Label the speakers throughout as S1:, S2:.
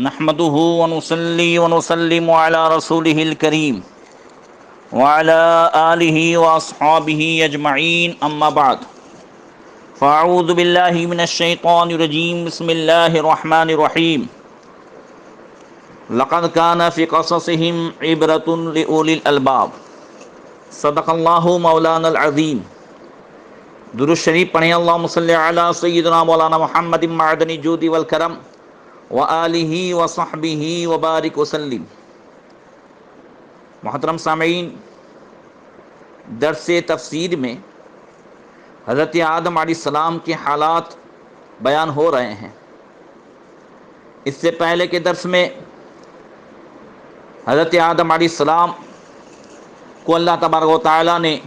S1: نحمده ونصلي ونسلم على رسوله الكريم وعلى آله وأصحابه أجمعين أما بعد فأعوذ بالله من الشيطان الرجيم بسم الله الرحمن الرحيم لقد كان في قصصهم عبرة لأولي الألباب صدق الله مولانا العظيم. درود شریف پڑھیں. اللہم صلی علی سیدنا مولانا محمد معدن الجود والکرم وآلہ وصحبہ وبارک وسلم. محترم سامعین، درس تفسیر میں حضرت آدم علیہ السلام کے حالات بیان ہو رہے ہیں. اس سے پہلے کے درس میں حضرت آدم علیہ السلام کو اللہ تبارک و تعالیٰ نے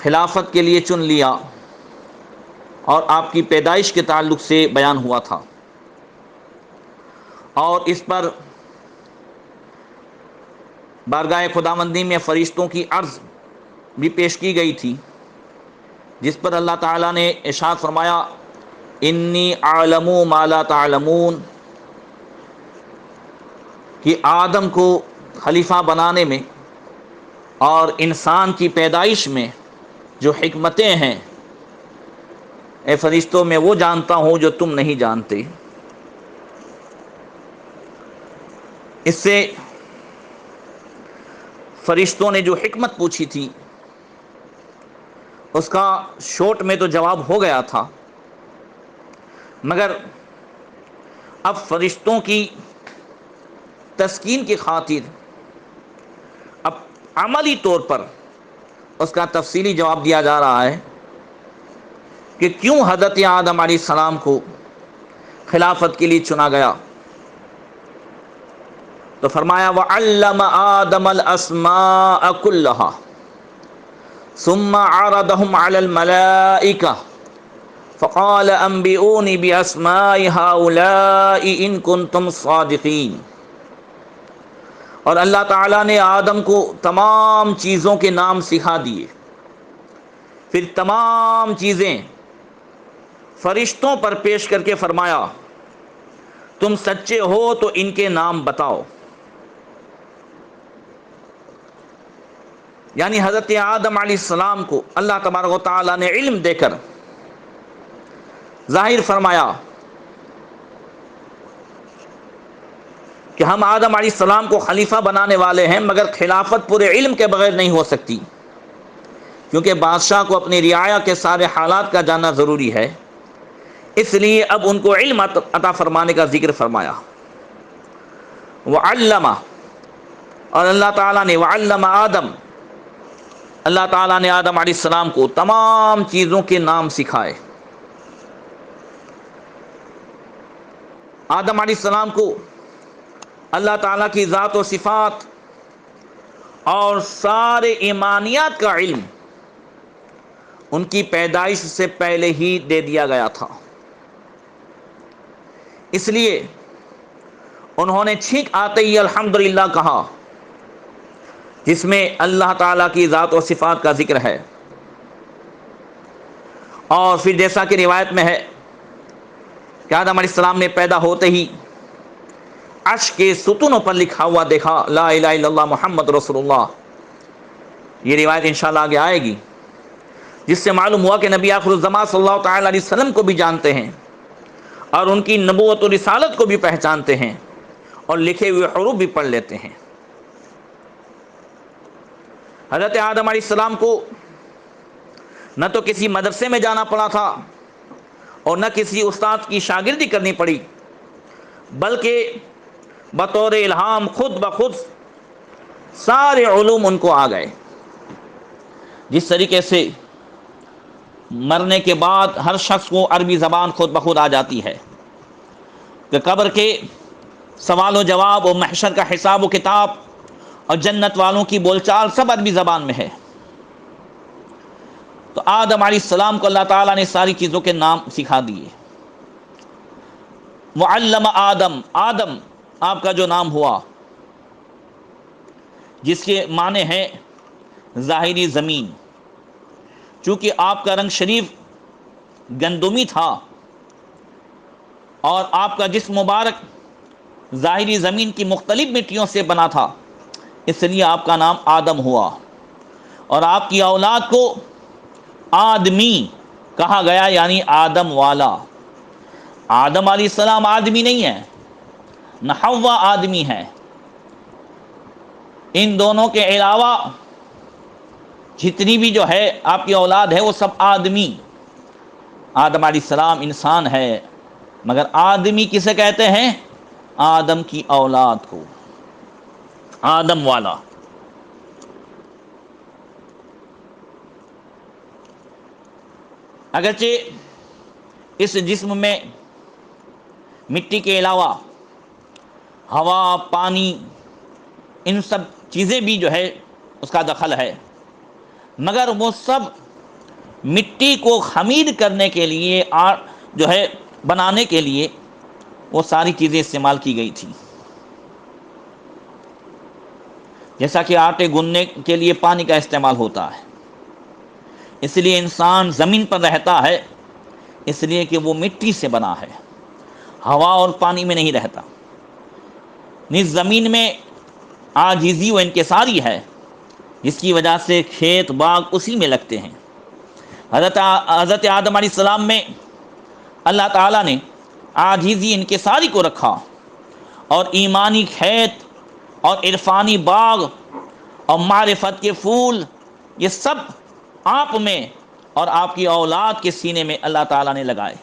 S1: خلافت کے لیے چن لیا اور آپ کی پیدائش کے تعلق سے بیان ہوا تھا، اور اس پر بارگاہ خداوندی میں فرشتوں کی عرض بھی پیش کی گئی تھی، جس پر اللہ تعالیٰ نے ارشاد فرمایا انی اعلم ما لا تعلمون، کہ آدم کو خلیفہ بنانے میں اور انسان کی پیدائش میں جو حکمتیں ہیں، اے فرشتوں میں وہ جانتا ہوں جو تم نہیں جانتے. اس سے فرشتوں نے جو حکمت پوچھی تھی اس کا شورٹ میں تو جواب ہو گیا تھا، مگر اب فرشتوں کی تسکین کی خاطر اب عملی طور پر اس کا تفصیلی جواب دیا جا رہا ہے کہ کیوں حضرت آدم علیہ السلام کو خلافت کے لیے چنا گیا. تو فرمایا وَعَلَّمَ آدَمَ الْأَسْمَاءَ كُلَّهَا ثُمَّ عَرَضَهُمْ عَلَى الْمَلَائِكَةِ فَقَالَ أَنْبِئُونِي بِأَسْمَاءِ هَؤُلَاءِ إِن كُنتُمْ صَادِقِينَ. اور اللہ تعالیٰ نے آدم کو تمام چیزوں کے نام سکھا دیے، پھر تمام چیزیں فرشتوں پر پیش کر کے فرمایا تم سچے ہو تو ان کے نام بتاؤ. یعنی حضرت آدم علیہ السلام کو اللہ تبارک و تعالیٰ نے علم دے کر ظاہر فرمایا کہ ہم آدم علیہ السلام کو خلیفہ بنانے والے ہیں، مگر خلافت پورے علم کے بغیر نہیں ہو سکتی، کیونکہ بادشاہ کو اپنی رعایا کے سارے حالات کا جاننا ضروری ہے. اس لیے اب ان کو علم عطا فرمانے کا ذکر فرمایا. وعلم، اور اللہ تعالیٰ نے وعلم آدم، اللہ تعالیٰ نے آدم علیہ السلام کو تمام چیزوں کے نام سکھائے. آدم علیہ السلام کو اللہ تعالیٰ کی ذات و صفات اور سارے ایمانیات کا علم ان کی پیدائش سے پہلے ہی دے دیا گیا تھا. اس لیے انہوں نے چھینک آتے ہی الحمدللہ کہا، جس میں اللہ تعالیٰ کی ذات و صفات کا ذکر ہے. اور پھر جیسا کہ روایت میں ہے کہ آدم علیہ السلام نے پیدا ہوتے ہی عرش کے ستونوں پر لکھا ہوا دیکھا لا الہ الا اللہ محمد رسول اللہ. یہ روایت انشاءاللہ آگے آئے گی، جس سے معلوم ہوا کہ نبی آخر الزمان صلی اللہ تعالی علیہ وسلم کو بھی جانتے ہیں اور ان کی نبوت و رسالت کو بھی پہچانتے ہیں اور لکھے ہوئے حروف بھی پڑھ لیتے ہیں. حضرت آدم علیہ السلام کو نہ تو کسی مدرسے میں جانا پڑا تھا اور نہ کسی استاد کی شاگردی کرنی پڑی، بلکہ بطور الہام خود بخود سارے علوم ان کو آ گئے. جس طریقے سے مرنے کے بعد ہر شخص کو عربی زبان خود بخود آ جاتی ہے، کہ قبر کے سوال و جواب اور محشر کا حساب و کتاب اور جنت والوں کی بول چال سب عربی زبان میں ہے. تو آدم علیہ السلام کو اللہ تعالیٰ نے ساری چیزوں کے نام سکھا دیے. وعلم آدم، آدم آپ کا جو نام ہوا، جس کے معنی ہیں ظاہری زمین، چونکہ آپ کا رنگ شریف گندمی تھا اور آپ کا جسم مبارک ظاہری زمین کی مختلف مٹیوں سے بنا تھا، اس لیے آپ کا نام آدم ہوا، اور آپ کی اولاد کو آدمی کہا گیا، یعنی آدم والا۔ آدم علیہ السلام آدمی نہیں ہے، نہ حوا آدمی ہے، ان دونوں کے علاوہ جتنی بھی جو ہے آپ کی اولاد ہے وہ سب آدمی۔ آدم علیہ السلام انسان ہے، مگر آدمی کسے کہتے ہیں؟ آدم کی اولاد کو، آدم والا۔ اگرچہ اس جسم میں مٹی کے علاوہ ہوا، پانی، ان سب چیزیں بھی جو ہے اس کا دخل ہے، مگر وہ سب مٹی کو خمیر کرنے کے لیے جو ہے بنانے کے لیے وہ ساری چیزیں استعمال کی گئی تھی۔ جیسا کہ آٹے گوندنے کے لیے پانی کا استعمال ہوتا ہے، اس لیے انسان زمین پر رہتا ہے، اس لیے کہ وہ مٹی سے بنا ہے، ہوا اور پانی میں نہیں رہتا۔ نیز زمین میں عاجزی و انکساری ہے، جس کی وجہ سے کھیت باغ اسی میں لگتے ہیں۔ حضرت آدم علیہ السلام میں اللہ تعالیٰ نے عاجزی انکساری کو رکھا، اور ایمانی کھیت اور عرفانی باغ اور معرفت کے پھول، یہ سب آپ میں اور آپ کی اولاد کے سینے میں اللہ تعالیٰ نے لگائے۔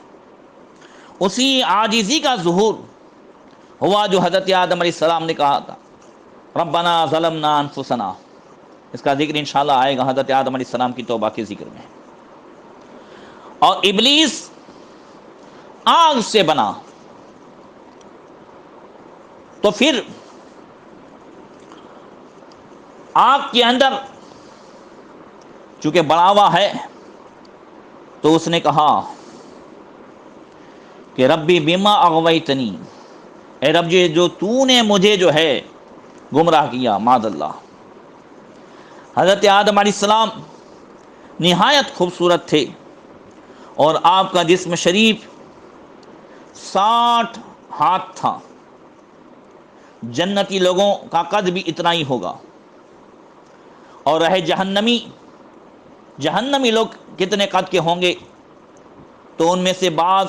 S1: اسی عاجزی کا ظہور ہوا جو حضرت آدم علیہ السلام نے کہا تھا، ربنا ظلمنا انفسنا۔ اس کا ذکر انشاءاللہ آئے گا حضرت آدم علیہ السلام کی توبہ کے ذکر میں۔ اور ابلیس آگ سے بنا، تو پھر آگ کے اندر چونکہ بڑا ہوا ہے تو اس نے کہا کہ ربی بما اغویتنی، اے رب جی جو تو نے مجھے جو ہے گمراہ کیا، معاذ اللہ۔ حضرت آدم علیہ السلام نہایت خوبصورت تھے، اور آپ کا جسم شریف 60 ہاتھ تھا، جنتی لوگوں کا قد بھی اتنا ہی ہوگا، اور رہے جہنمی لوگ کتنے قد کے ہوں گے، تو ان میں سے بعض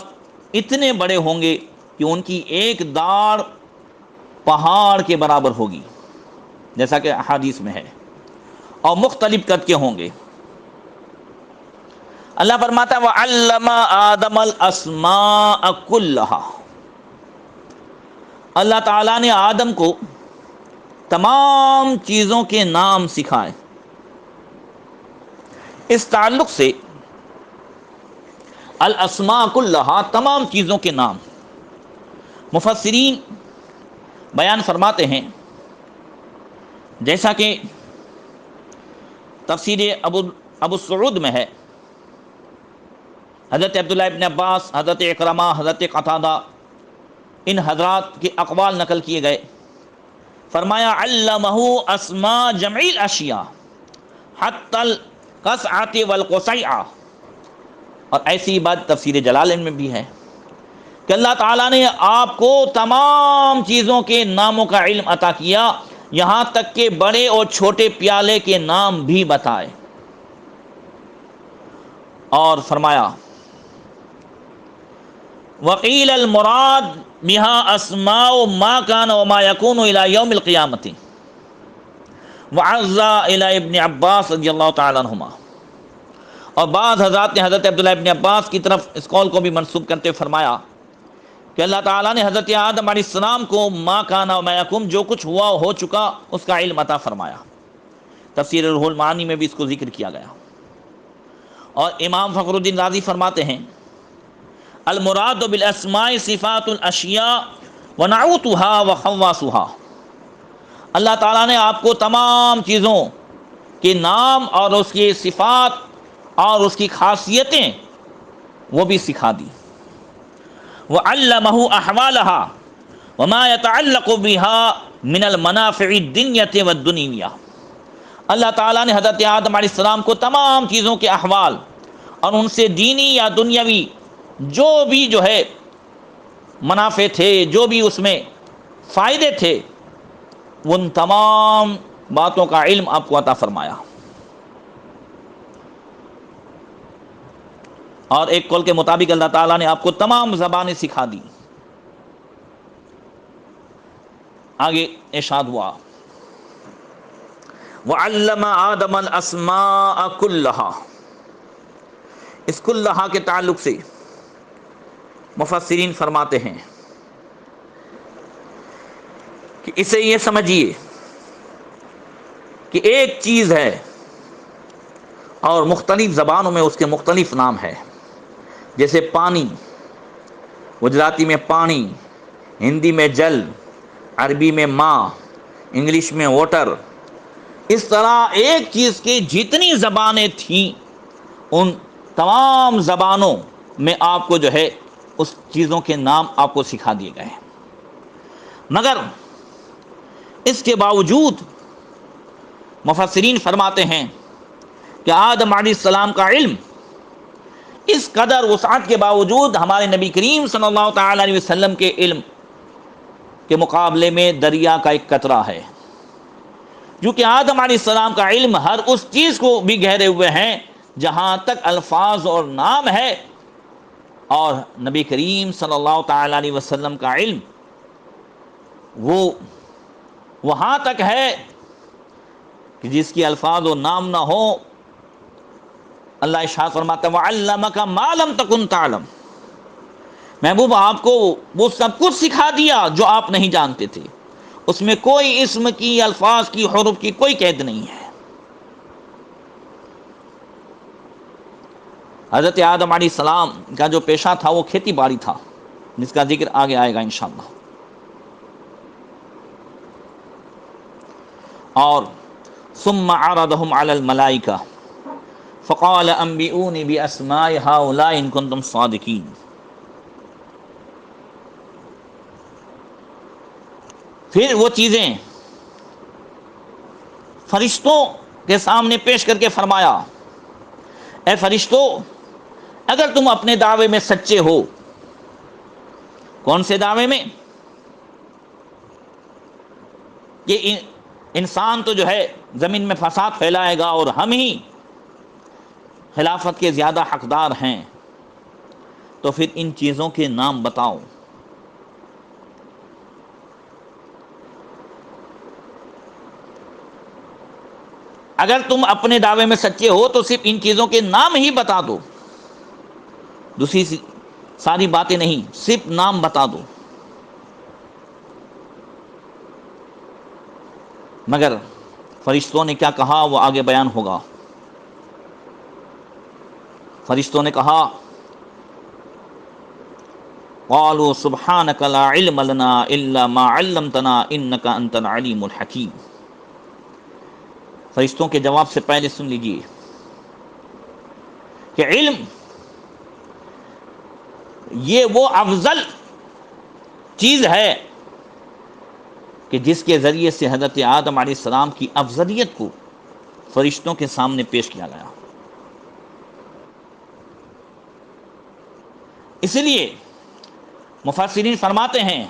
S1: اتنے بڑے ہوں گے کہ ان کی ایک داڑھ پہاڑ کے برابر ہوگی، جیسا کہ حدیث میں ہے، اور مختلف قد کے ہوں گے۔ اللہ فرماتا ہے وَعَلَّمَ آدَمَ الْأَسْمَاءَ كُلَّهَا، اللہ تعالیٰ نے آدم کو تمام چیزوں کے نام سکھائے۔ اس تعلق سے الاسماء کلھا، تمام چیزوں کے نام، مفسرین بیان فرماتے ہیں، جیسا کہ تفسیر ابو سعود میں ہے، حضرت عبداللہ ابن عباس، حضرت اکرمہ، حضرت قتادہ، ان حضرات کے اقوال نقل کیے گئے۔ فرمایا علمہ اسماء جمع الاشیاء حتی القصعۃ والقصیعہ، اور ایسی بات تفسیر جلالین میں بھی ہے کہ اللہ تعالیٰ نے آپ کو تمام چیزوں کے ناموں کا علم عطا کیا، یہاں تک کہ بڑے اور چھوٹے پیالے کے نام بھی بتائے، اور فرمایا وقیل المراد بها اسماء ما كان وما يكون الى يوم القیامة، وعزا الى ابن عباس رضی اللہ تعالی عنہما، اور بعض حضرات نے حضرت عبداللہ ابن عباس کی طرف اس قول کو بھی منسوب کرتے ہوئے فرمایا کہ اللہ تعالیٰ نے حضرت آدم علیہ السلام کو ما کان و ما یکون، جو کچھ ہوا ہو چکا اس کا علم عطا فرمایا۔ تفسیر روح المعانی میں بھی اس کو ذکر کیا گیا۔ اور امام فخر الدین رازی فرماتے ہیں المراد بالاسماء صفات الاشیاء ونعوتها وخواصها، اللہ تعالیٰ نے آپ کو تمام چیزوں کے نام اور اس کی صفات اور اس کی خاصیتیں وہ بھی سکھا دی۔ وعلمہ احوالها وما يتعلق بها من المنافع الدنیہ والدنیویہ، اللہ تعالیٰ نے حضرت آدم علیہ السلام کو تمام چیزوں کے احوال اور ان سے دینی یا دنیاوی جو بھی جو ہے منافع تھے، جو بھی اس میں فائدے تھے، ان تمام باتوں کا علم آپ کو عطا فرمایا۔ اور ایک قول کے مطابق اللہ تعالیٰ نے آپ کو تمام زبانیں سکھا دی۔ آگے ارشاد ہوا وَعَلَّمَ آدَمَ الْأَسْمَاءَ كُلَّهَا۔ اس کلہا کے تعلق سے مفسرین فرماتے ہیں کہ اسے یہ سمجھیے کہ ایک چیز ہے اور مختلف زبانوں میں اس کے مختلف نام ہے، جیسے پانی، گجراتی میں پانی، ہندی میں جل، عربی میں ماں، انگلش میں واٹر۔ اس طرح ایک چیز کی جتنی زبانیں تھیں، ان تمام زبانوں میں آپ کو جو ہے اس چیزوں کے نام آپ کو سکھا دیے گئے، مگر اس کے باوجود مفسرین فرماتے ہیں کہ آدم علیہ السلام کا علم اس قدر وسعت کے باوجود ہمارے نبی کریم صلی اللہ تعالی علیہ وسلم کے علم کے مقابلے میں دریا کا ایک قطرہ ہے، کیونکہ آدم علیہ السلام کا علم ہر اس چیز کو بھی گہرے ہوئے ہیں جہاں تک الفاظ اور نام ہے، اور نبی کریم صلی اللہ تعالی علیہ وسلم کا علم وہ وہاں تک ہے کہ جس کی الفاظ و نام نہ ہو۔ اللہ ارشاد فرماتا ہے وَعَلَّمَكَ مَا لَمْ تَكُنْ تَعْلَمْ۔ محبوب آپ کو وہ سب کچھ سکھا دیا جو آپ نہیں جانتے تھے، اس میں کوئی اسم کی، الفاظ کی، حروف کی کوئی قید نہیں ہے۔ حضرت آدم علیہ السلام کا جو پیشہ تھا وہ کھیتی باڑی تھا، جس کا ذکر آگے آئے گا انشاءاللہ۔ اور ثم عرضهم على الملائکہ فقال انبئونی باسماء هؤلاء ان کنتم صادقین۔ پھر وہ چیزیں فرشتوں کے سامنے پیش کر کے فرمایا اے فرشتوں، اگر تم اپنے دعوے میں سچے ہو۔ کون سے دعوے میں؟ کہ انسان تو جو ہے زمین میں فساد پھیلائے گا اور ہم ہی خلافت کے زیادہ حقدار ہیں، تو پھر ان چیزوں کے نام بتاؤ۔ اگر تم اپنے دعوے میں سچے ہو تو صرف ان چیزوں کے نام ہی بتا دو، دوسری ساری باتیں نہیں، صرف نام بتا دو۔ مگر فرشتوں نے کیا کہا وہ آگے بیان ہوگا۔ فرشتوں نے کہا قالوا سبحانک لا علم لنا الا ما علمتنا انک انت العلیم الحکیم۔ فرشتوں کے جواب سے پہلے سن لیجئے کہ علم یہ وہ افضل چیز ہے کہ جس کے ذریعے سے حضرت آدم علیہ السلام کی افضلیت کو فرشتوں کے سامنے پیش کیا گیا۔ اس لیے مفسرین فرماتے ہیں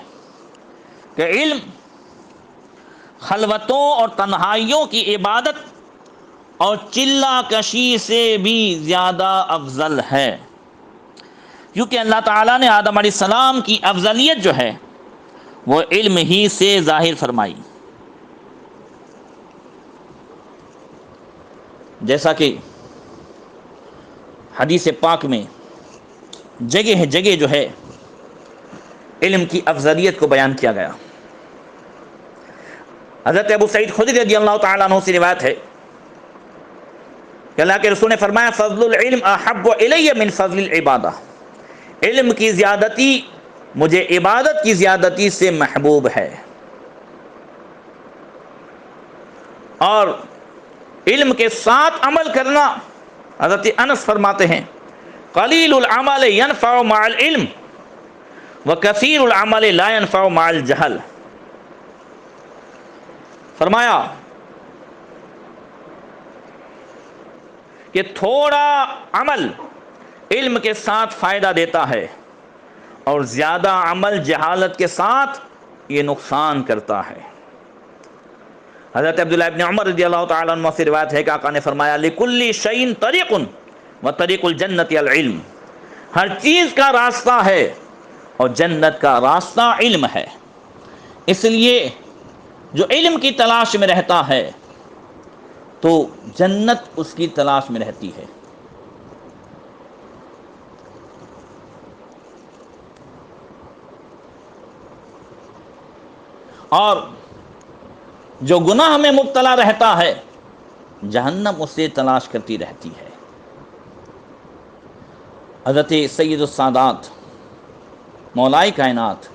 S1: کہ علم خلوتوں اور تنہائیوں کی عبادت اور چلہ کشی سے بھی زیادہ افضل ہے، کیونکہ اللہ تعالیٰ نے آدم علیہ السلام کی افضلیت جو ہے وہ علم ہی سے ظاہر فرمائی۔ جیسا کہ حدیث پاک میں جگہ جگہ جو ہے علم کی افضلیت کو بیان کیا گیا۔ حضرت ابو سعید خدری رضی اللہ تعالیٰ عنہ سے روایت ہے کہ اللہ کے رسول نے فرمایا فضل العلم احب الی من فضل العبادہ۔ علم کی زیادتی مجھے عبادت کی زیادتی سے محبوب ہے۔ اور علم کے ساتھ عمل کرنا، حضرت انس فرماتے ہیں قلیل العمل ينفع مع العلم وکثیر العمل لا ينفع مع الجہل۔ فرمایا کہ تھوڑا عمل علم کے ساتھ فائدہ دیتا ہے، اور زیادہ عمل جہالت کے ساتھ یہ نقصان کرتا ہے۔ حضرت عبداللہ ابن عمر رضی اللہ تعالیٰ عنہ سے روایت ہے کہ آقا نے فرمایا لِكُلِّ شَيْءٍ طَرِيقٌ وَطَرِيقُ الْجَنَّةِ الْعِلْمُ، ہر چیز کا راستہ ہے اور جنت کا راستہ علم ہے۔ اس لیے جو علم کی تلاش میں رہتا ہے تو جنت اس کی تلاش میں رہتی ہے۔ اور جو گناہ میں مبتلا رہتا ہے جہنم اسے تلاش کرتی رہتی ہے۔ حضرت سید السادات مولائے کائنات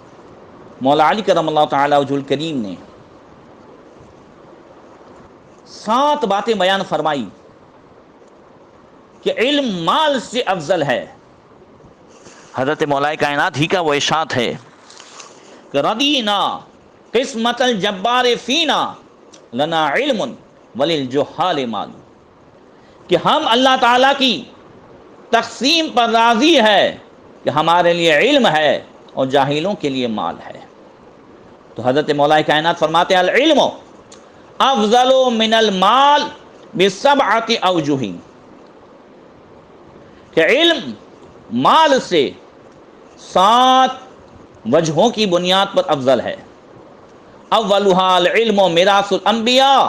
S1: مولا علی کرم اللہ تعالی وجہ الکریم نے 7 باتیں بیان فرمائی کہ علم مال سے افضل ہے۔ حضرت مولا کائنات ہی کا وہ ارشاد ہے کہ رضینا قسمت الجبار فینا لنا علم وللجہال مال، کہ ہم اللہ تعالیٰ کی تقسیم پر راضی ہے کہ ہمارے لیے علم ہے اور جاہلوں کے لیے مال ہے۔ تو حضرت مولا کائنات فرماتے ہیں العلم افضل من المال بسبعۃ اوجہ، کہ علم مال سے 7 وجہوں کی بنیاد پر افضل ہے۔ اولھا العلم میراث الانبیاء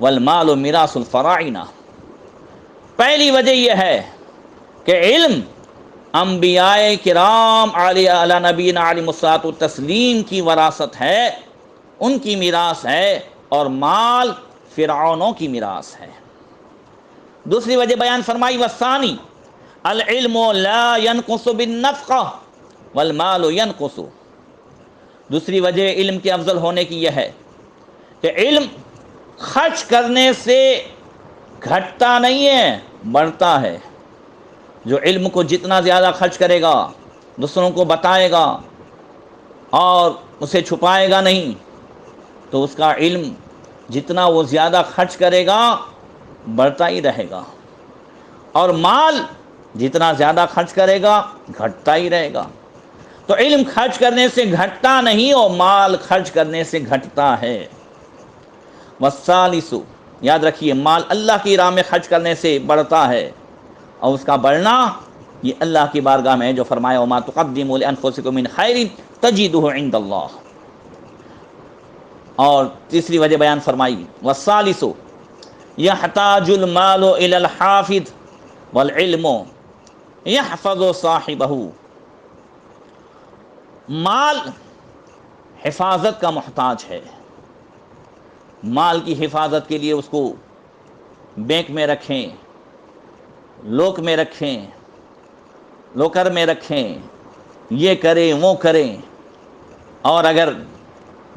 S1: والمال میراث الفراعنہ، پہلی وجہ یہ ہے کہ علم انبیاء کرام علی نبینا علیہ الصلوۃ والتسلیم کی وراثت ہے، ان کی میراث ہے، اور مال فرعونوں کی میراث ہے۔ دوسری وجہ بیان فرمائی والثانی العلم لا ينقص بالنفقہ والمال ينقص، دوسری وجہ علم کے افضل ہونے کی یہ ہے کہ علم خرچ کرنے سے گھٹتا نہیں ہے، بڑھتا ہے۔ جو علم کو جتنا زیادہ خرچ کرے گا، دوسروں کو بتائے گا اور اسے چھپائے گا نہیں، تو اس کا علم جتنا وہ زیادہ خرچ کرے گا بڑھتا ہی رہے گا، اور مال جتنا زیادہ خرچ کرے گا گھٹتا ہی رہے گا۔ تو علم خرچ کرنے سے گھٹتا نہیں اور مال خرچ کرنے سے گھٹتا ہے۔ والثالث، یاد رکھیے مال اللہ کی راہ میں خرچ کرنے سے بڑھتا ہے، اور اس کا بڑھنا یہ اللہ کی بارگاہ میں ہے، جو فرمایا وما تقدموا لانفسکم من خیر تجدوہ عند اللہ۔ اور تیسری وجہ بیان فرمائی والثالث یحتاج المال الی الحافظ والعلم یحفظ صاحبہ، مال حفاظت کا محتاج ہے۔ مال کی حفاظت کے لیے اس کو بینک میں رکھیں، لوک میں رکھیں، لوکر میں رکھیں، یہ کریں وہ کریں، اور اگر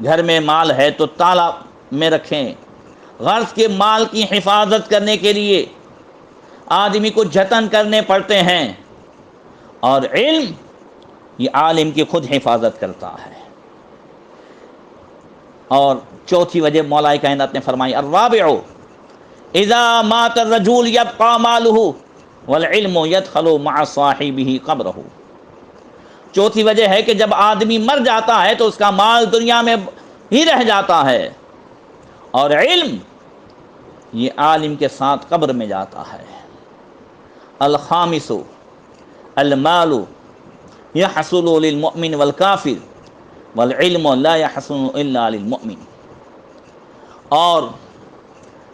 S1: گھر میں مال ہے تو تالا میں رکھیں۔ غرض کے مال کی حفاظت کرنے کے لیے آدمی کو جتن کرنے پڑتے ہیں، اور علم یہ عالم کی خود حفاظت کرتا ہے۔ اور چوتھی وجہ مولا کائنات نے فرمائی الرابع اذا مات الرجل يبقى ماله والعلم يدخل مع صاحبه قبره، چوتھی وجہ ہے کہ جب آدمی مر جاتا ہے تو اس کا مال دنیا میں ہی رہ جاتا ہے، اور علم یہ عالم کے ساتھ قبر میں جاتا ہے۔ الخامس المال يحصل للمؤمن والکافر والعلم لا يحصل الا للمؤمن، اور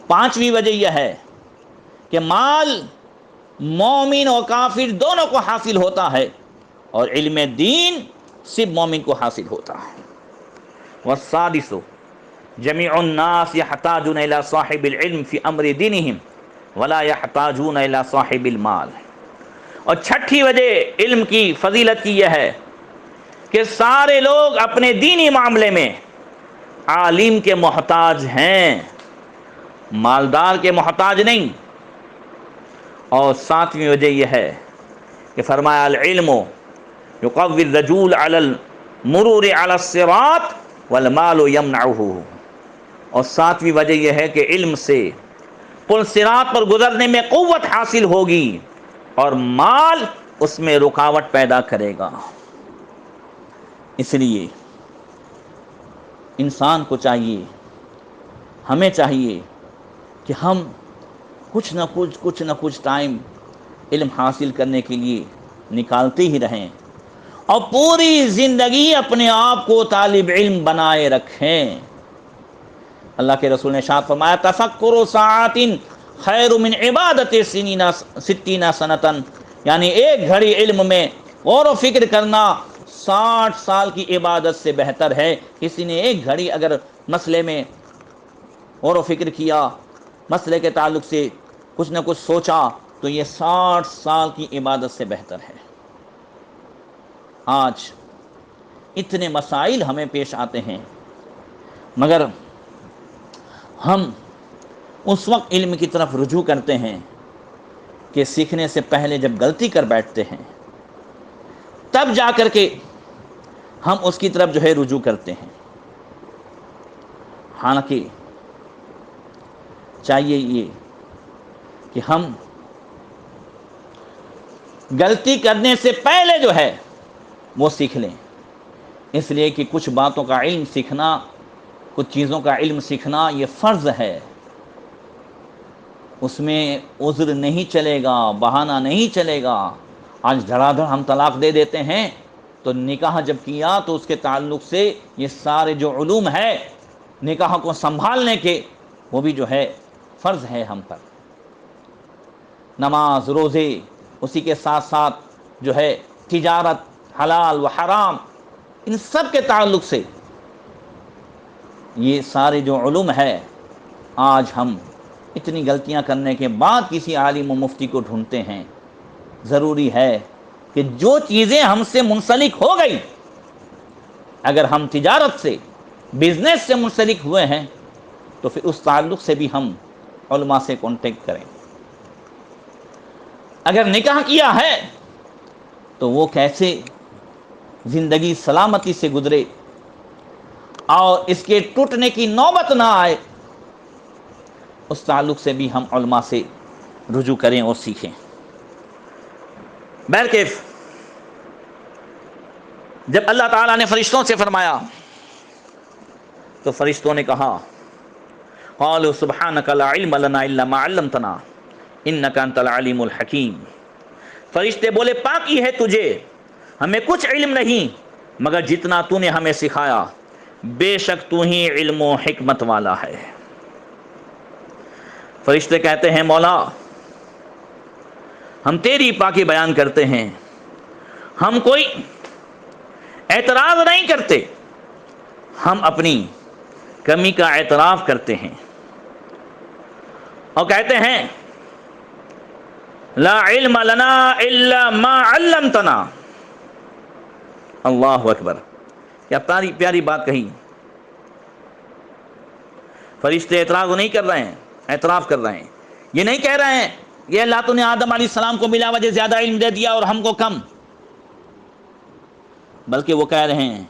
S1: پانچویں وجہ یہ ہے کہ مال مومن اور کافر دونوں کو حاصل ہوتا ہے، اور علم دین صرف مومن کو حاصل ہوتا ہے۔ والسادس جميع الناس يحتاجون الى صاحب العلم في امر دينهم ولا يحتاجون الى صاحب المال، اور چھٹی وجہ علم کی فضیلت کی یہ ہے کہ سارے لوگ اپنے دینی معاملے میں عالم کے محتاج ہیں، مالدار کے محتاج نہیں۔ اور ساتویں وجہ یہ ہے کہ فرمایا العلم یقوی الرجل علی المرور علی الصراط والمال یمنعہ، اور ساتویں وجہ یہ ہے کہ علم سے پل صراط پر گزرنے میں قوت حاصل ہوگی اور مال اس میں رکاوٹ پیدا کرے گا۔ اس لیے انسان کو چاہیے، ہمیں چاہیے کہ ہم کچھ نہ کچھ ٹائم علم حاصل کرنے کے لیے نکالتے ہی رہیں، اور پوری زندگی اپنے آپ کو طالب علم بنائے رکھیں۔ اللہ کے رسول نے ارشاد فرمایا تفکر ساعات خیر من عبادت ستین سنتن، یعنی ایک گھڑی علم میں غور و فکر کرنا 60 سال کی عبادت سے بہتر ہے۔ کسی نے ایک گھڑی اگر مسئلے میں غور و فکر کیا، مسئلے کے تعلق سے کچھ نہ کچھ سوچا، تو یہ 60 سال کی عبادت سے بہتر ہے۔ آج اتنے مسائل ہمیں پیش آتے ہیں، مگر ہم اس وقت علم کی طرف رجوع کرتے ہیں کہ سیکھنے سے پہلے جب غلطی کر بیٹھتے ہیں، تب جا کر کے ہم اس کی طرف رجوع کرتے ہیں۔ حالانکہ چاہیے یہ کہ ہم غلطی کرنے سے پہلے وہ سیکھ لیں، اس لیے کہ کچھ باتوں کا علم سیکھنا، کچھ چیزوں کا علم سیکھنا یہ فرض ہے، اس میں عذر نہیں چلے گا، بہانہ نہیں چلے گا۔ آج دھڑا دھڑ ہم طلاق دے دیتے ہیں، تو نکاح جب کیا تو اس کے تعلق سے یہ سارے جو علوم ہے نکاح کو سنبھالنے کے، وہ بھی فرض ہے ہم پر۔ نماز، روزے، اسی کے ساتھ ساتھ تجارت، حلال و حرام، ان سب کے تعلق سے یہ سارے جو علوم ہے، آج ہم اتنی غلطیاں کرنے کے بعد کسی عالم و مفتی کو ڈھونڈتے ہیں۔ ضروری ہے کہ جو چیزیں ہم سے منسلک ہو گئی، اگر ہم تجارت سے، بزنس سے منسلک ہوئے ہیں، تو پھر اس تعلق سے بھی ہم علماء سے کانٹیکٹ کریں۔ اگر نکاح کیا ہے تو وہ کیسے زندگی سلامتی سے گزرے اور اس کے ٹوٹنے کی نوبت نہ آئے، اس تعلق سے بھی ہم علماء سے رجوع کریں اور سیکھیں۔ بہرکیف جب اللہ تعالیٰ نے فرشتوں سے فرمایا تو فرشتوں نے کہا قالوا سبحانک لا علم لنا الا ما علمتنا انک انت العلیم الحکیم۔ فرشتے بولے پاکی ہے تجھے، ہمیں کچھ علم نہیں مگر جتنا تو نے ہمیں سکھایا، بے شک تو ہی علم و حکمت والا ہے۔ فرشتے کہتے ہیں مولا ہم تیری پاکی بیان کرتے ہیں، ہم کوئی اعتراض نہیں کرتے، ہم اپنی کمی کا اعتراف کرتے ہیں اور کہتے ہیں لا علم لنا الا ما علمتنا۔ اللہ اکبر، کیا پیاری بات کہی۔ فرشتے اعتراض نہیں کر رہے ہیں، اعتراف کر رہے ہیں۔ یہ نہیں کہہ رہے ہیں یہ اللہ تو نے آدم علیہ السلام کو بلا وجہ زیادہ علم دے دیا اور ہم کو کم، بلکہ وہ کہہ رہے ہیں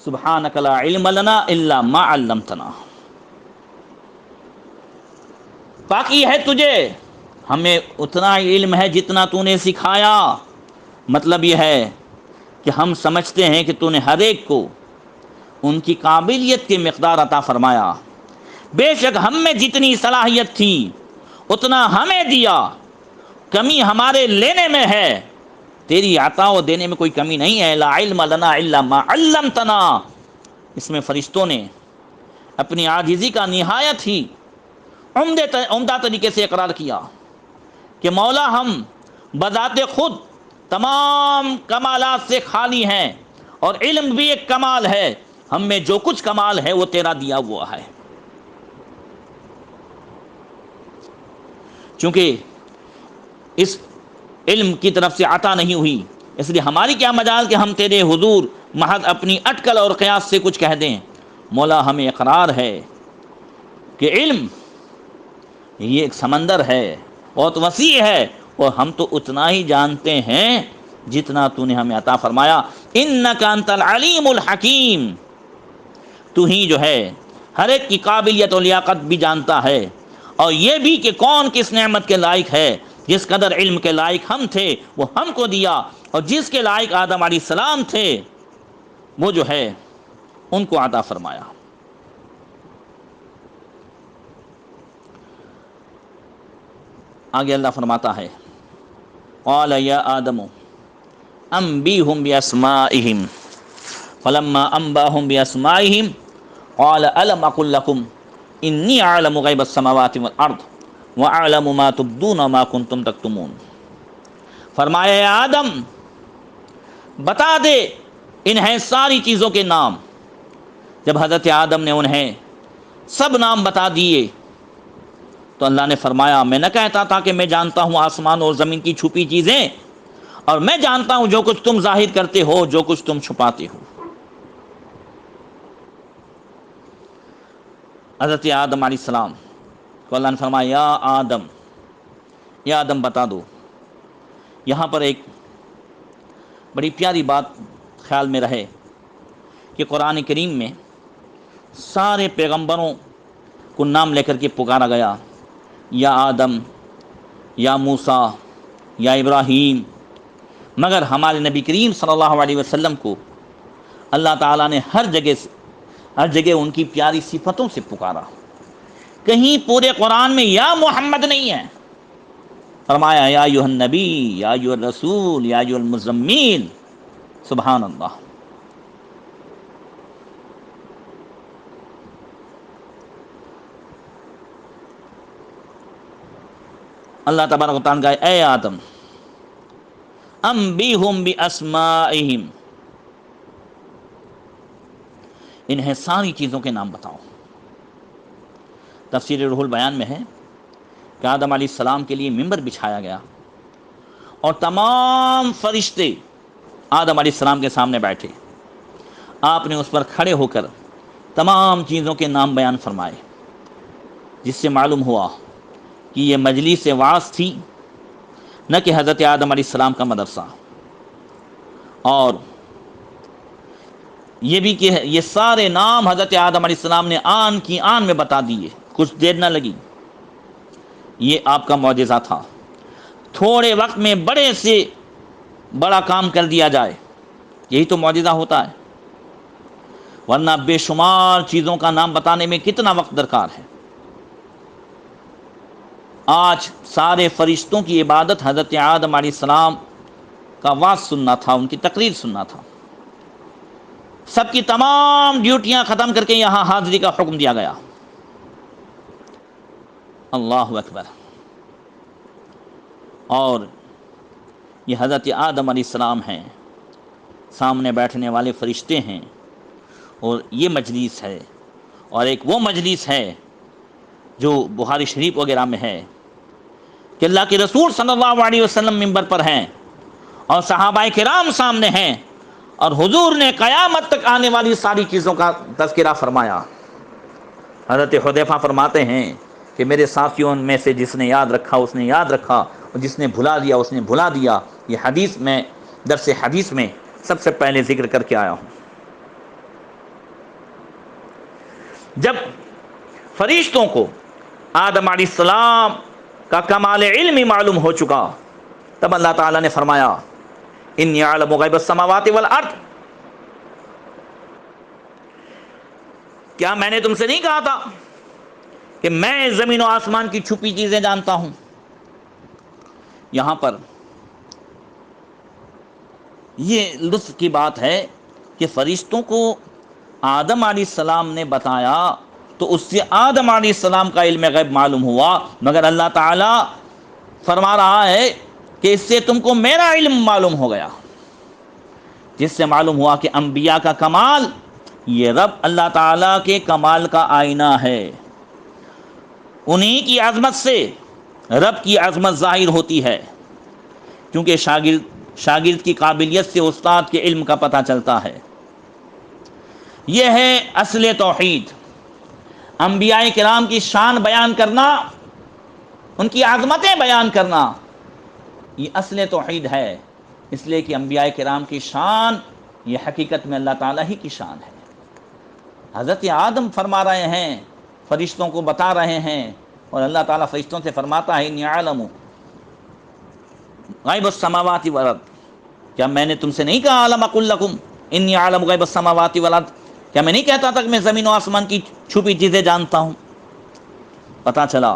S1: سبحانک لا علم لنا الا ما علمتنا، پاکی ہے تجھے، ہمیں اتنا علم ہے جتنا تو نے سکھایا۔ مطلب یہ ہے کہ ہم سمجھتے ہیں کہ تو نے ہر ایک کو ان کی قابلیت کی مقدار عطا فرمایا، بے شک ہم میں جتنی صلاحیت تھی اتنا ہمیں دیا، کمی ہمارے لینے میں ہے، تیری عطا و دینے میں کوئی کمی نہیں ہے۔ لا علم لنا الا ما علمتنا، اس میں فرشتوں نے اپنی عاجزی کا نہایت ہی عمدہ طریقے سے اقرار کیا کہ مولا ہم بذات خود تمام کمالات سے خالی ہیں، اور علم بھی ایک کمال ہے، ہم میں جو کچھ کمال ہے وہ تیرا دیا ہوا ہے۔ چونکہ اس علم کی طرف سے عطا نہیں ہوئی، اس لیے ہماری کیا مجال کہ ہم تیرے حضور محض اپنی اٹکل اور قیاس سے کچھ کہہ دیں۔ مولا ہمیں اقرار ہے کہ علم یہ ایک سمندر ہے، بہت وسیع ہے، اور ہم تو اتنا ہی جانتے ہیں جتنا تو نے ہمیں عطا فرمایا۔ انک انت العلیم الحکیم، تو ہی ہر ایک کی قابلیت اور لیاقت بھی جانتا ہے، اور یہ بھی کہ کون کس نعمت کے لائق ہے۔ جس قدر علم کے لائق ہم تھے وہ ہم کو دیا، اور جس کے لائق آدم علیہ السلام تھے وہ جو ہے ان کو عطا فرمایا۔ آگے اللہ فرماتا ہے قال یا آدم انبئہم باسمائہم فلما انباہم باسمائہم قال الم اقل لکم انی اعلم غیب السماوات والارض واعلم ما تبدون وما کنتم تکتمون۔ فرمایا اے آدم بتا دے انہیں ساری چیزوں کے نام۔ جب حضرت آدم نے انہیں سب نام بتا دیے تو اللہ نے فرمایا میں نہ کہتا تھا کہ میں جانتا ہوں آسمان اور زمین کی چھپی چیزیں، اور میں جانتا ہوں جو کچھ تم ظاہر کرتے ہو، جو کچھ تم چھپاتے ہو۔ حضرت آدم علیہ السلام کو اللہ نے فرمایا یا آدم بتا دو۔ یہاں پر ایک بڑی پیاری بات خیال میں رہے کہ قرآن کریم میں سارے پیغمبروں کو نام لے کر کے پکارا گیا، یا آدم، یا موسیٰ، یا ابراہیم، مگر ہمارے نبی کریم صلی اللہ علیہ وسلم کو اللہ تعالیٰ نے ہر جگہ ان کی پیاری صفتوں سے پکارا۔ کہیں پورے قرآن میں یا محمد نہیں ہے، فرمایا یا ایھا النبی، یا ایھا الرسول، یا ایھا المزمل۔ سبحان اللہ۔ اللہ تبارک و تعالیٰ کہا اے آدم انبئہم باسمائہم، انہیں ساری چیزوں کے نام بتاؤ۔ تفسیر روح البیان میں ہے کہ آدم علیہ السلام کے لیے ممبر بچھایا گیا اور تمام فرشتے آدم علیہ السلام کے سامنے بیٹھے۔ آپ نے اس پر کھڑے ہو کر تمام چیزوں کے نام بیان فرمائے، جس سے معلوم ہوا کہ یہ مجلس وعظ تھی، نہ کہ حضرت آدم علیہ السلام کا مدرسہ۔ اور یہ بھی کہ یہ سارے نام حضرت آدم علیہ السلام نے آن کی آن میں بتا دیے، کچھ دیر نہ لگی۔ یہ آپ کا معجزہ تھا، تھوڑے وقت میں بڑے سے بڑا کام کر دیا جائے، یہی تو معجزہ ہوتا ہے، ورنہ بے شمار چیزوں کا نام بتانے میں کتنا وقت درکار ہے۔ آج سارے فرشتوں کی عبادت حضرت آدم علیہ السلام کا وعظ سننا تھا، ان کی تقریر سننا تھا۔ سب کی تمام ڈیوٹیاں ختم کر کے یہاں حاضری کا حکم دیا گیا۔ اللہ اکبر۔ اور یہ حضرت آدم علیہ السلام ہیں، سامنے بیٹھنے والے فرشتے ہیں، اور یہ مجلس ہے، اور ایک وہ مجلس ہے جو بخاری شریف وغیرہ میں ہے کہ اللہ کے رسول صلی اللہ علیہ وسلم منبر پر ہیں اور صحابہ کرام سامنے ہیں، اور حضور نے قیامت تک آنے والی ساری چیزوں کا تذکرہ فرمایا۔ حضرت حذیفہ فرماتے ہیں کہ میرے ساتھیوں میں سے جس نے یاد رکھا اس نے یاد رکھا، اور جس نے بھلا دیا اس نے بھلا دیا۔ یہ حدیث میں درس حدیث میں سب سے پہلے ذکر کر کے آیا ہوں۔ جب فرشتوں کو آدم علیہ السلام کا کمال علم معلوم ہو چکا، تب اللہ تعالیٰ نے فرمایا انی اعلم غیب السماوات والارض، کیا میں نے تم سے نہیں کہا تھا کہ میں زمین و آسمان کی چھپی چیزیں جانتا ہوں؟ یہاں پر یہ لطف کی بات ہے کہ فرشتوں کو آدم علیہ السلام نے بتایا تو اس سے آدم علیہ السلام کا علم غیب معلوم ہوا، مگر اللہ تعالیٰ فرما رہا ہے کہ اس سے تم کو میرا علم معلوم ہو گیا، جس سے معلوم ہوا کہ انبیاء کا کمال یہ رب اللہ تعالیٰ کے کمال کا آئینہ ہے۔ انہی کی عظمت سے رب کی عظمت ظاہر ہوتی ہے، کیونکہ شاگرد کی قابلیت سے استاد کے علم کا پتہ چلتا ہے۔ یہ ہے اصل توحید، انبیاء کرام کی شان بیان کرنا، ان کی عظمتیں بیان کرنا، یہ اصل توحید ہے۔ اس لیے کہ انبیاء کرام کی شان یہ حقیقت میں اللہ تعالیٰ ہی کی شان ہے۔ حضرت آدم فرما رہے ہیں، فرشتوں کو بتا رہے ہیں، اور اللہ تعالیٰ فرشتوں سے فرماتا ہے انی اعلم غیب السماوات والارض، کیا میں نے تم سے نہیں کہا الم اقل لکم انی اعلم غیب السماوات والارض، کیا میں نہیں کہتا تھا کہ میں زمین و آسمان کی چھپی چیزیں جانتا ہوں؟ پتہ چلا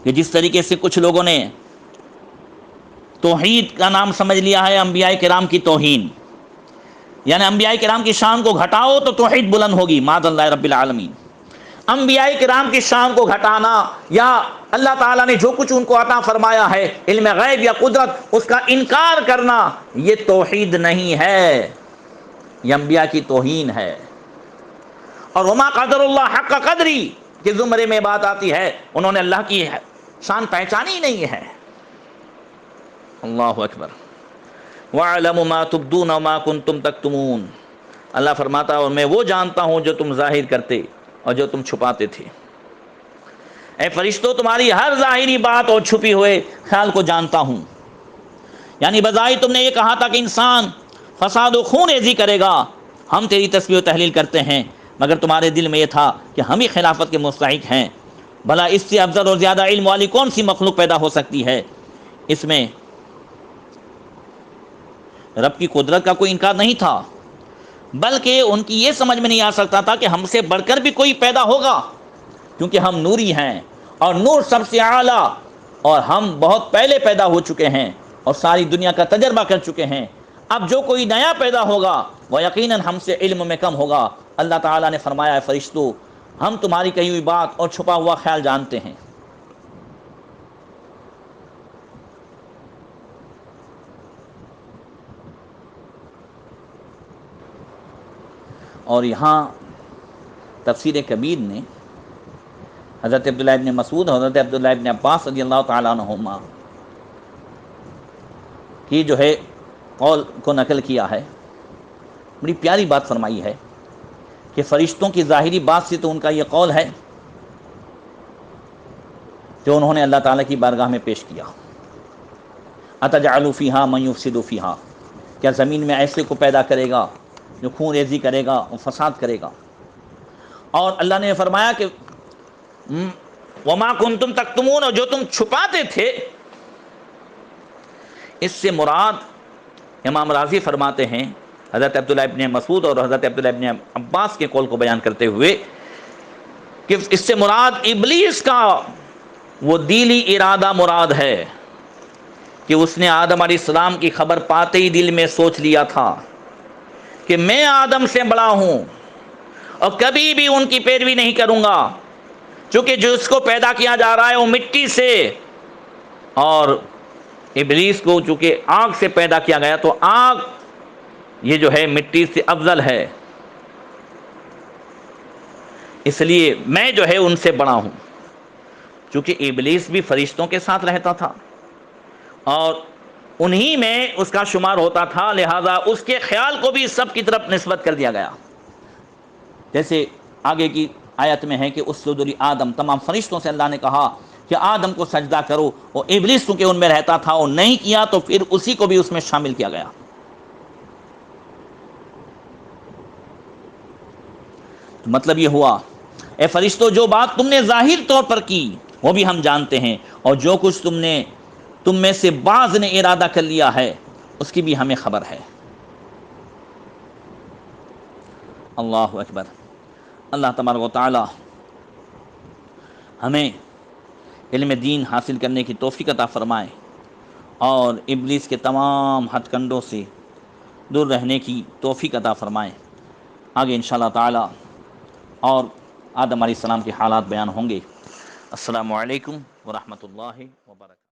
S1: کہ جس طریقے سے کچھ لوگوں نے توحید کا نام سمجھ لیا ہے انبیاء کرام کی توہین، یعنی انبیاء کرام کی شان کو گھٹاؤ تو توحید بلند ہوگی، معاذ اللہ رب العالمین۔ انبیاء کرام کی شان کو گھٹانا یا اللہ تعالیٰ نے جو کچھ ان کو عطا فرمایا ہے علم غیب یا قدرت، اس کا انکار کرنا، یہ توحید نہیں ہے، یہ انبیاء کی توہین ہے۔ اور وما قدر اللہ حق قدری کے زمرے میں بات آتی ہے، انہوں نے اللہ کی شان پہچانی نہیں ہے۔ اللہ اکبر۔ وَأَعْلَمُ مَا تُبْدُونَ وَمَا كُنْتُمْ تَكْتُمُونَ، اللہ فرماتا ہے اور میں وہ جانتا ہوں جو تم ظاہر کرتے اور جو تم چھپاتے تھے۔ اے فرشتوں، تمہاری ہر ظاہری بات اور چھپی ہوئے خیال کو جانتا ہوں۔ یعنی بظاہر تم نے یہ کہا تھا کہ انسان فساد و خون ریزی کرے گا، ہم تیری تسبیح و تحلیل کرتے ہیں، مگر تمہارے دل میں یہ تھا کہ ہم ہی خلافت کے مستحق ہیں، بھلا اس سے افضل اور زیادہ علم والی کون سی مخلوق پیدا ہو سکتی ہے؟ اس میں رب کی قدرت کا کوئی انکار نہیں تھا، بلکہ ان کی یہ سمجھ میں نہیں آ سکتا تھا کہ ہم سے بڑھ کر بھی کوئی پیدا ہوگا، کیونکہ ہم نوری ہیں اور نور سب سے اعلیٰ، اور ہم بہت پہلے پیدا ہو چکے ہیں اور ساری دنیا کا تجربہ کر چکے ہیں۔ اب جو کوئی نیا پیدا ہوگا وہ یقیناً ہم سے علم میں کم ہوگا۔ اللہ تعالیٰ نے فرمایا ہے فرشتوں، ہم تمہاری کہی ہوئی بات اور چھپا ہوا خیال جانتے ہیں۔ اور یہاں تفسیر کبیر نے حضرت عبداللہ ابن مسعود اور حضرت عبداللہ ابن عباس رضی اللہ تعالیٰ عنہما کی جو ہے قول کو نقل کیا ہے، بڑی پیاری بات فرمائی ہے کہ فرشتوں کی ظاہری بات سے تو ان کا یہ قول ہے جو انہوں نے اللہ تعالیٰ کی بارگاہ میں پیش کیا، اتجعل فیہا من یفسد فیہا، کیا زمین میں ایسے کو پیدا کرے گا جو خون ریزی کرے گا اور فساد کرے گا؟ اور اللہ نے فرمایا کہ وما کنتم تکتمون، اور جو تم چھپاتے تھے، اس سے مراد امام راضی فرماتے ہیں حضرت عبداللہ ابن مسعود اور حضرت عبداللہ ابن عباس کے قول کو بیان کرتے ہوئے کہ اس سے مراد ابلیس کا وہ دلی ارادہ مراد ہے کہ اس نے آدم علیہ السلام کی خبر پاتے ہی دل میں سوچ لیا تھا کہ میں آدم سے بڑا ہوں اور کبھی بھی ان کی پیروی نہیں کروں گا، چونکہ جس کو پیدا کیا جا رہا ہے وہ مٹی سے، اور ابلیس کو چونکہ آگ سے پیدا کیا گیا تو آگ یہ جو ہے مٹی سے افضل ہے، اس لیے میں جو ہے ان سے بڑا ہوں۔ چونکہ ابلیس بھی فرشتوں کے ساتھ رہتا تھا اور انہی میں اس کا شمار ہوتا تھا، لہذا اس کے خیال کو بھی سب کی طرف نسبت کر دیا گیا۔ جیسے آگے کی آیت میں ہے کہ اسجد لآدم، تمام فرشتوں سے اللہ نے کہا کہ آدم کو سجدہ کرو، اور ابلیس چونکہ ان میں رہتا تھا اور نہیں کیا تو پھر اسی کو بھی اس میں شامل کیا گیا۔ تو مطلب یہ ہوا اے فرشتوں، جو بات تم نے ظاہر طور پر کی وہ بھی ہم جانتے ہیں، اور جو کچھ تم میں سے بعض نے ارادہ کر لیا ہے اس کی بھی ہمیں خبر ہے۔ اللہ اکبر۔ اللہ تبارک و تعالی ہمیں علم دین حاصل کرنے کی توفیق عطا فرمائے اور ابلیس کے تمام ہتھ کنڈوں سے دور رہنے کی توفیق عطا فرمائے۔ آگے انشاءاللہ تعالی اور آدم علیہ السلام کے حالات بیان ہوں گے۔ السلام علیکم ورحمۃ اللہ وبرکاتہ۔